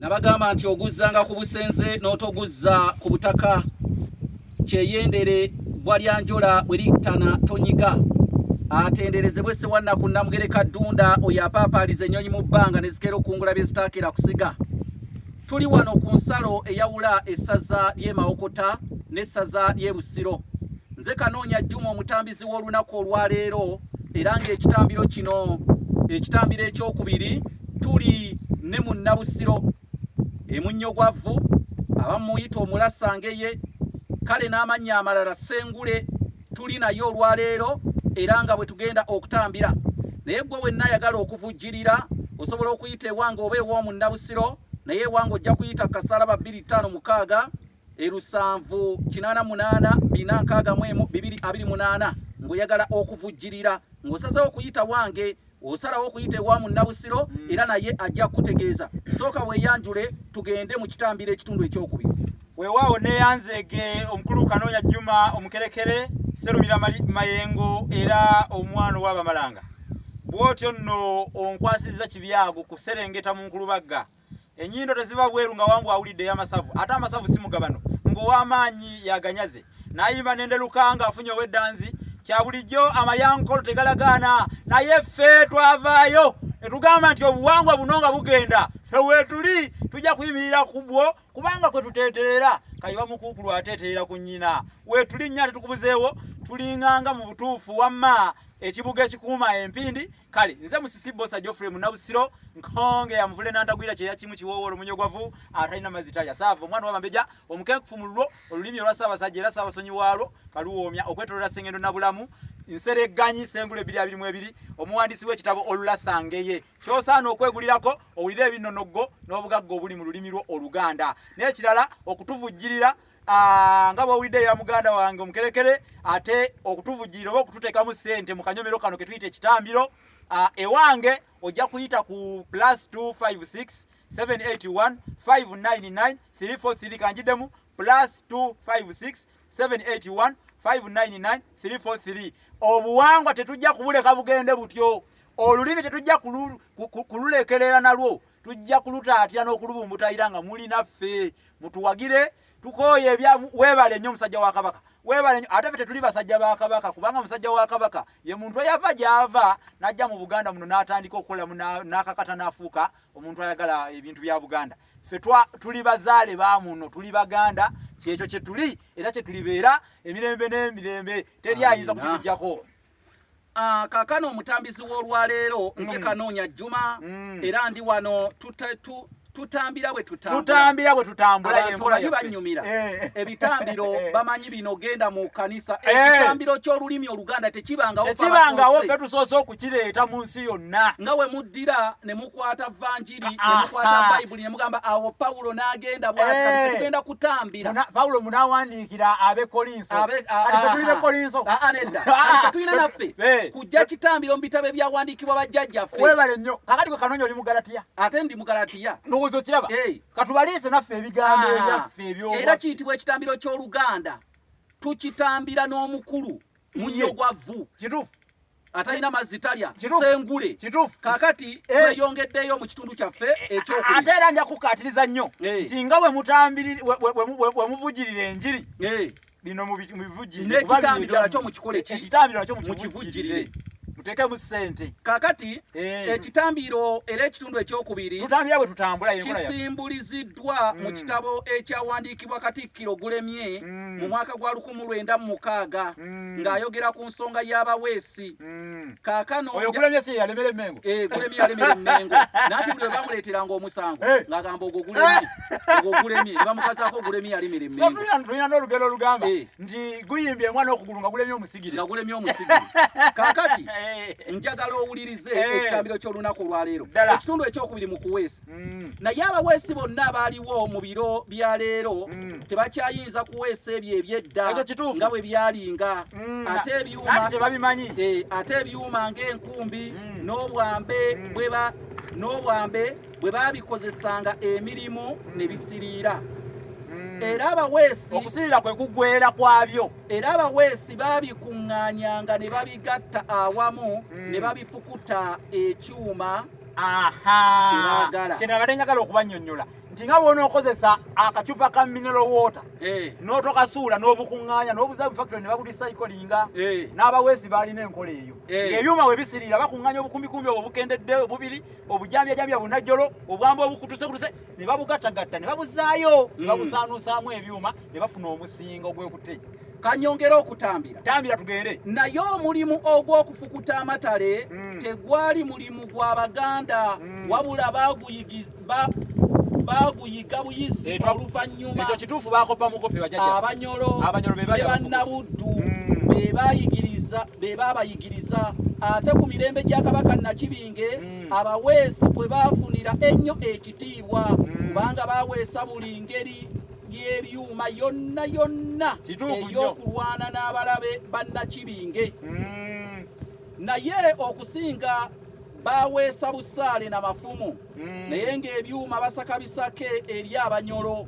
nabagamba nti oguzanga ku busenze n'otoguzza ku butaka kyeyendere bwalyanjola bweritana tonyiga atenderezebwe Ssewannaku Namugereka Ddunda oyo apaapaliza ennyonyi mu bbanga ne zikeera okungula bye zitaakira kusiga. Tuli wano ku nsalo eyawula essaza ly'e Mawokota n'essaza ly'e Busiro. Nze Kanoonya Juma omutambizi w'olunaku olwaleero era ng'ekitambiro kino ekitambiro ekyokubiri tuli ne Munnabusiro emunnyogwavu abamuyita Omulasangeye kale n'amannya amalala Ssengule tuli nayo olwaleero era nga bwe tugenda okutambira. Naye gwe wenna ayagala okuvujjirira osobola okuyita ewange oba ew'Omunnabusiro naye ewange ojja kuyita Kasalaba 256 788 461 ng'oyagala okuvujjirira ng'osazeewo okuyita wange osalawo okuyita ewa Munnabusiro era naye ajja kutegeeza. Sooka weeyanjule tugende mu kitambiro ekitundu ekyokubiri. Weewaawo neeyanzeege omukulu Kanoonya Juma omukerekere Serumira Mayengo era omwana w'Abamalanga. Bw'otyo nno onkwasizza Kibyago ku Serengeta mu Nkulubagga. Ennyindo teziba bweru nga wangu awulidde y'amasavu ate amasavu si mugabano ng'ow'amaanyi yaganyaze n'ayimba n'endelukanga afunye ow'eddanzi kya bulijjo amayankolo tegalagaana naye ffe twavaayo ne tugamba nti obuwangwa buno nga bugenda ffe weetuli tujja kuyimirira ku bwo kubanga kwe tuteeterera kayiba mukuukulu ateeterera ku nnyina weetuli nnya tetukubuzeewo tulinganga mu butuufu wamma ekibuga ekikuuma empindi kale nze Musisibosa Geoffrey Munnabusiro nkonge ya muvule nantagwira kye yakimu kiwoowolo munyogwavu atalina mazita ya saava omwana w'Abambejja omukenkufu mu lulwo olulimi olwa Ssaabasajja era Ssaabasonyi waalwo kaluwoomya okwetolera Ssengendo na Bulamu Nseregganyi Sengule 222 omuwandiisi w'ekitabo Olulasangeye ky'osaana okwegulirako owulire ebinonoggo n'obugagga obuli mu lulimi lwo Oluganda n'ekirala okutuvujjirira nga bw'owulidde ya muganda wange omukerekere ate okutuvujjirira oba okututeekamu ssente mu kanyomero kano ke tuyita ekitambiro ewange ojja kuyita ku +256 781 599 343 kanjiddemu +256 781 599 343. Obuwangwa tetujja kubuleka bugende butyo, olulimi tetujja kululekerera nalwo, tujja kulutaatira n'okulubumbuta era nga muli naffe mutuwagire tukooye ebya weebale nnyo musajja wa Kabaka weebale nnyo ate ffe tetuli basajja ba Kabaka kubanga musajja wa Kabaka ye muntu eyava gy'ava n'ajja mu Buganda muno n'atandika okukola n'akakata n'afuuka omuntu ayagala ebintu bya Buganda. Ffe tuli bazaale ba muno tuli Baganda kyekyo kye tuli era kye tulibeera emirembe n'emirembe teri ayinza kutujjako. Kaakano omutambizi w'olwaleero nze Kanoonya Juma era ndi wano tutambira bwe tutambula yenkola banyumira ebitambiro bamanyi bino genda mu kanisa ekitambiro ky'olulimi Oluganda tekibangawo ffe tusoose okukireeta mu nsi yonna nga we muddira ne mukwata vanjiri ne mukwata Bayibuli ne mugamba awo Pawulo n'agenda bw'ati tugenda kutambira Pawulo munawandiikira abe Kolinso tulina Kolinso nedda tulina naffe kujja kitambiro mu bitabo ebyawandiikibwa bajjajjaffe weebale nnyo kakati gwe Kanoonya oli mu Galatiya ate ndi mu Galatiya kiraba katubaliise naffe ebigambo ebyaffe ebyo era kiyitibwa ekitambiro ky'Oluganda tukitambira n'omukulu munyogwavu kituufu atalina mazitalya Ssengule kakati tweyongeddeyo mu kitundu kyaffe ekyokubiri ate era nja kukaatiriza nnyo nti nga we muvujjirira enjiri bino mubivujjirire n'ekitambiro nakyo mukikole ekitambiro nakyo mukivujjirire muteekemu ssente kakati ekitambiro era ekitundu ekyokubiri tutambira bwe tutambula kisimbuliziddwa mu kitabo ekyawandiikibwa Katikkiro Gulemye mu mwaka gwa 1906 ng'ayogera ku nsonga y'abaweesi. Kaakano oyo Gulemye si yalemera Emmengo Gulemye yalemera Emmengo naati buli we bamuleeteranga omusango ng'agamba ogwo Gulemye ne bamukazaako Gulemye yalemera Emmengo. Tulina n'olugero olugamba nti guyimbye omwana okugulu nga Gulemye omusigire kaakati njagala owulirize ekitambiro ky'olunaku olwaleero ekitundu ekyokubiri mu kuweesa naye abaweesi bonna abaaliwo mu biro bya leero tebakyayinza kuweesa ebyo ebyedda nga bwe byalinga ate ebyuma ng'enkumbi n'obwambe bwe baabikozesanga emirimu ne bisiriira era abaweesi okusiira kwe kuggweera kwabyo era abaweesi babikuŋŋaanyanga ne babigatta awamu ne babifukuta ekyuma aha kino abadde njagala okubannyonnyola nti nga bw'ona okozesa akacupa ka mineral water n'otokasuula n'obukuŋŋaanya n'obuzabu factory ne babulisayikolinga n'abaweesi baalina enkola eyo ebyuma we bisiriira bakuŋŋaanya obukumbikumbi obwo bukendedde obubiri obujambyajambya bunajjolo obwamba obukutusekutuse ne babugattagatta ne babuzaayo ne babusaanuusaamu ebyuma ne bafuna omusinga ogwekutte kanyongera okutambira tambira tugende naye omulimu ogw'okufukuta amatale tegwali mulimu gw'Abaganda wabula baguyiga buyizi oluvannyuma ekyo kituufu baakopa mukopi bajjajja abanyolo be bali bannabuddu be baabayigiriza ate ku mirembe gya Kabaka Nakibinge abaweesi bwe baafunira ennyo ekitiibwa kubanga baaweesa buli ngeri y'ebyuma yonna ey'okulwana n'abalabe bannakibinge naye okusinga baweesa busaale n'amafumu naye ng'ebyuma basaka bisake eri abanyolo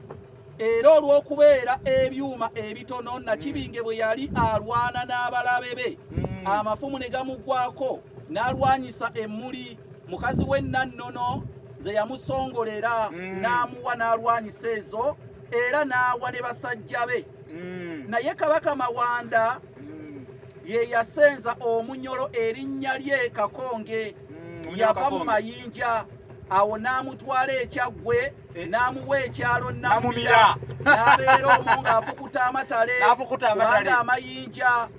era olw'okubeera ebyuma ebitono Nakibinge bwe yali alwana n'abalabe be amafumu ne gamuggwako n'alwanyisa emmuli mukazi we Nannono ze yamusongolera n'amuwa n'alwanyisa ezo era n'awa ne basajja be naye Kabaka Mawanda ye yasenza omunyolo erinnya lye Kakonge yava mu mayinja awo n'amutwala ekyaggwe n'amuwa ekyalo Namumira n'abeera omwo ng'afukuta amatale kubanga amayinja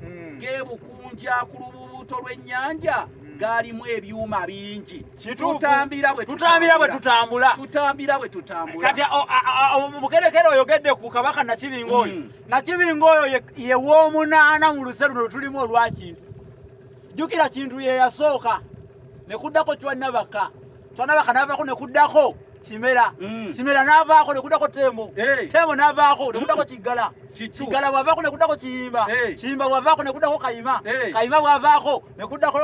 g'ebukunja ku lububuuto lw'ennyanja gaalimu ebyuma bingi tutambira bwe tutambula kati omukerekere oyogedde ku Kabaka Nakibinge oyo Nakibinge oyo ye w'omunaana mu luse luno lutulimu olwakintu jjukira kintu ye yasooka ne kuddako Twanabaka n'avaako ne kuddako Kimera n'avaako ne kuddako Tembo n'avaako ne kuddako Kiggala bw'avaako ne kuddako Kiyimba bw'avaako ne kuddako Kayima bw'avaako ne kuddako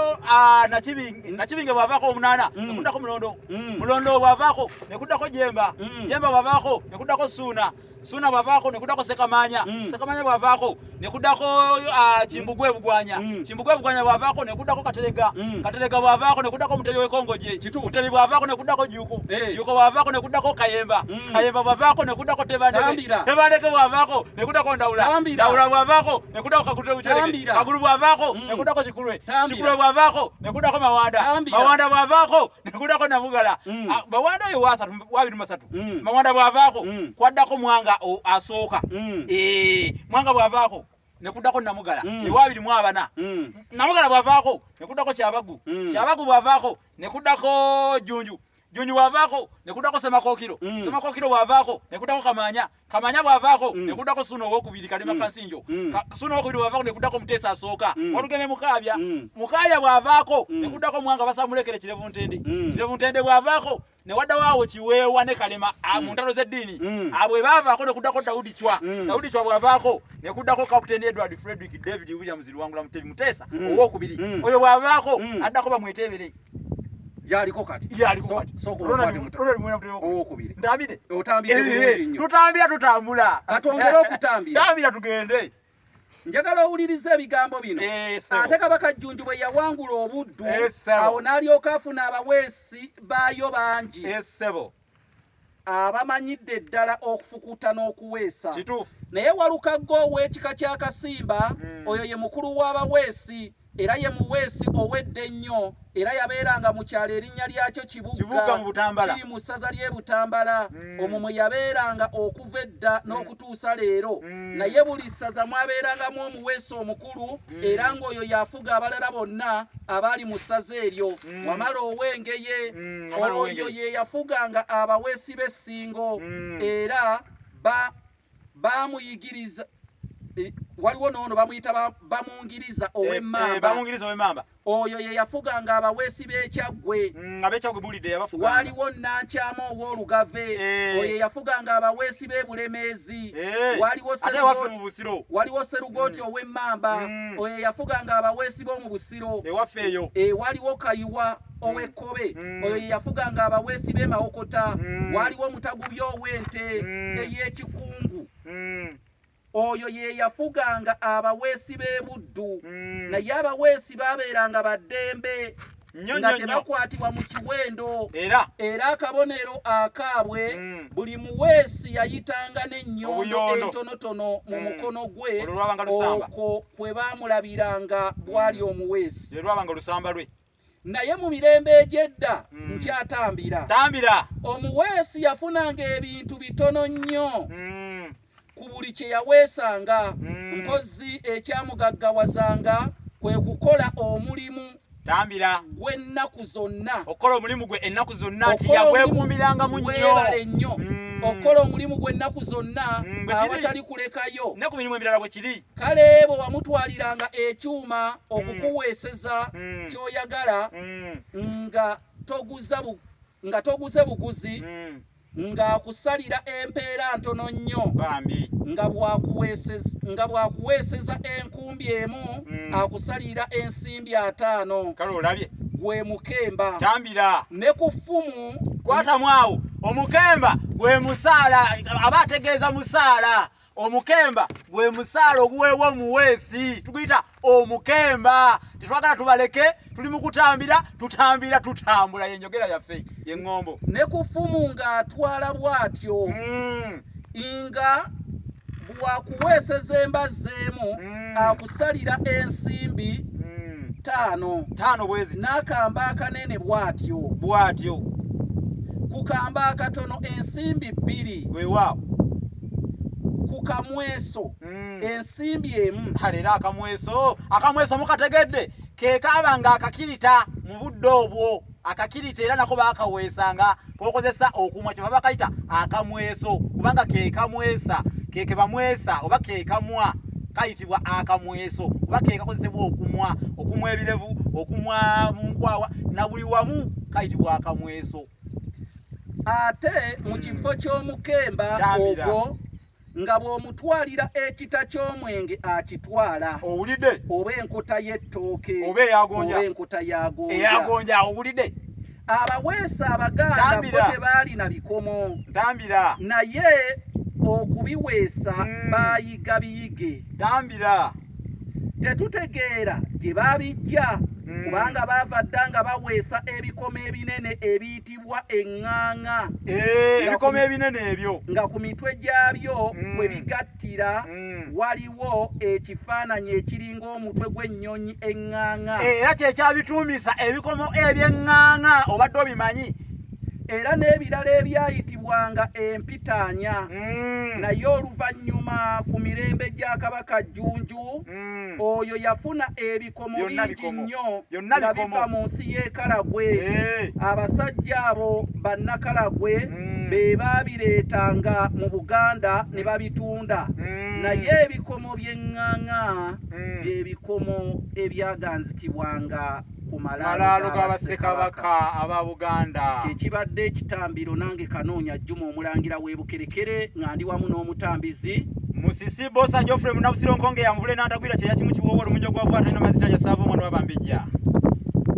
Nakibinge bw'avaako omunaana ne kuddako Mulondo bw'avaako ne kuddako Jemba bw'avaako ne kuddako Suuna bw'avaako ne kuddako Sekamanya bw'avaako ne kuddako Kimbugwe Bugwanya bw'avaako ne kuddako Katerega bw'avaako ne kuddako Mutebi w'Ekongoje Mutebi bw'avaako ne kuddako Juuko bw'avaako ne kuddako Kayemba bw'avaako ne kuddako Tebandeke bw'avaako ne kuddako Ndawula bw'avaako ne kuddako Kagulu bw'avaako ne kuddako Kikulwe bw'avaako ne kuddako Mawanda bw'avaako ne kuddako Namugala Mawanda oyo wabiri masatu Mawanda bw'avaako kwaddako Mwanga asooka Mwanga bw'avaako ne kuddako Namugala ewabiri mu abana Namugala bw'avaako ne kuddako Kyabagu bw'avaako ne kuddako Junju bw'avaako ne kuddako Semakookiro bw'avaako ne kuddako Kamanya bw'avaako ne kuddako Suuna owokubiri Kalema Kansinjo Suuna owokubiri bw'avaako ne kuddako Muteesa asooka Walugeme Mukaabya bw'avaako ne kuddako Mwanga Basamulekere Kirevu Ntende bw'avaako ne waddawo Kiweewa ne Kalema mu ntalo z'eddiini bwe baavaako ne kuddako Daudi Chwa bw'avaako ne kuddako Kapiteeni Edward Frederick David Williams Luwangula Mutebi Muteesa owokubiri oyo bw'avaako addako bamwetebere yaliko kati owokubiri ntambire tutambula katongera okutambira tambira tugende njagala owuliriza ebigambo bino ate Kabaka Jjunju bwe yawangula obuddu awo n'alyoka afuna abaweesi baayo bangi abamanyidde ddala okufukuta n'okuweesa naye Walukagga ow'ekika kya Kasimba oyo ye mukulu w'abaweesi era ye muweesi owedde ennyo era yabeeranga mu kyalo erinnya lyakyo Kibuga kiri mu ssaza ly'e Butambala omwo mwe yabeeranga okuva edda n'okutuusa leero naye buli ssaza mwabeerangamu omuweesi omukulu era ng'oyo yafuga abalala bonna abaali mu ssaza eryo Wamala Owengeye oyo ye yafuganga abaweesi b'essingo era bamuyigiriza waliwo n'ono bamuyita bamungiriza ow'Emmamba oyo ye yafuganga abaweesi b'ekyaggwe waliwo Nankyama ow'Olugave oyo yafuganga abaweesi b'e waliwo Serugooti ow'Emmamba oyo yafuganga abaweesi b'omu Busiro waliwo Kayiwa ow'Ekkobe oyo ye yafuganga abaweesi b'e Mawokota waliwo Mutagubya ow'Ente ey'Ekikungu oyo ye yafuganga abaweesi b'e Buddu naye abaweesi baabeeranga baddembe nga tebakwatibwa mu kiwendo era akabonero akaabwe buli muweesi yayitanga n'ennyondo entonotono mu mukono gwe okwo kwe baamulabiranga bwali omuweesi naye mu mirembe egy'edda nkyatambira omuweesi yafunanga ebintu bitono nnyo ku buli kye yaweesanga mpozi ekyamugaggawazanga kwe kukola omulimu gw'ennaku zonna okola omulimu gwe ennaku zonna nti yagwekuumiranga mu nnyo okukola omulimu gw'ennaku zonna awatali kulekayo ne ku mirimu emirala bwe kiri kale bwe wamutwaliranga ekyuma okukuweeseza ky'oyagala nga toguze buguzi ng'akusalira empeera ntono nnyo nga bw'akuweeseza enkumbi emu akusalira ensimbi 5 kale olabye gwe mukemba ne ku ffumu kwatamu awo omukemba gwe musaala aba ategeeza musaala omukemba gwe musaala oguweebwa omuweesi tuguyita omukemba tetwagala tubaleke tuli mu tutambula yenjogera yaffe yeŋŋombo ne ku ffumu ng'atwala bw'atyo nga bwakuweeseza embazzi emu akusalira ensimbi 5 bwezi n'akamba akanene bw'atyo ku kamba akatono ensimbi 2 weewaawo ku kamweso ensimbi emu leero akamweso mukategedde ke kaaba nga akakirita mu budde obwo akakirita era nako baakaweesanga kwokozesa okumwa kye baba kayita akamweso kubanga ke kamwesa ke bamwesa oba ke kamwa kayitibwa akamweso oba ke kakozesebwa okumwa ebirevu okumwa mu nkwawa na buli wamu kayitibwa akamweso ate mu kifo ky'omukemba ogwo nga bw'omutwalira ekita ky'omwenge akitwala owulidde oba enkota y'ettooke oba enkota eyagonja owulidde abaweesa abaganda bo tebaalina bikomo naye okubiweesa baayiga biyige tetutegeera gye baabijja kubanga baava dda nga baweesa ebikomo ebinene ebiyitibwa eŋŋaŋa ebikomo ebinene ebyo nga ku mitwe gyabyo bwe bigattira waliwo ekifaananyi ekiringa omutwe gw'ennyonyi eŋŋaŋa era kyekyabituumisa ebikomo eby'eŋŋaŋa obadde obimanyi era n'ebirala ebyayitibwanga empitaanya naye oluvannyuma ku mirembe gya kabaka Jjunju oyo yafuna ebikomo bingi nnyo nga biva mu nsi y'e Karagwe abasajja abo bannakaragwe be baabireetanga mu Buganda ne babitunda naye ebikomo by'eŋŋaŋa by'ebikomo ebyaganzikibwanga ku malaalo g'abassekabaka aba Buganda kyekibadde ekitambiro nange Kanoonya Juma omulangira w'e Bukerekere nga ndi wamu n'omutambizi Musisi Bosa Geoffrey Munnabusiro nkonge ya mvule n'antagwira kye yakimu kiwowo olumunjo gwa bwata ina mazita ya savo mwana wa Bambejja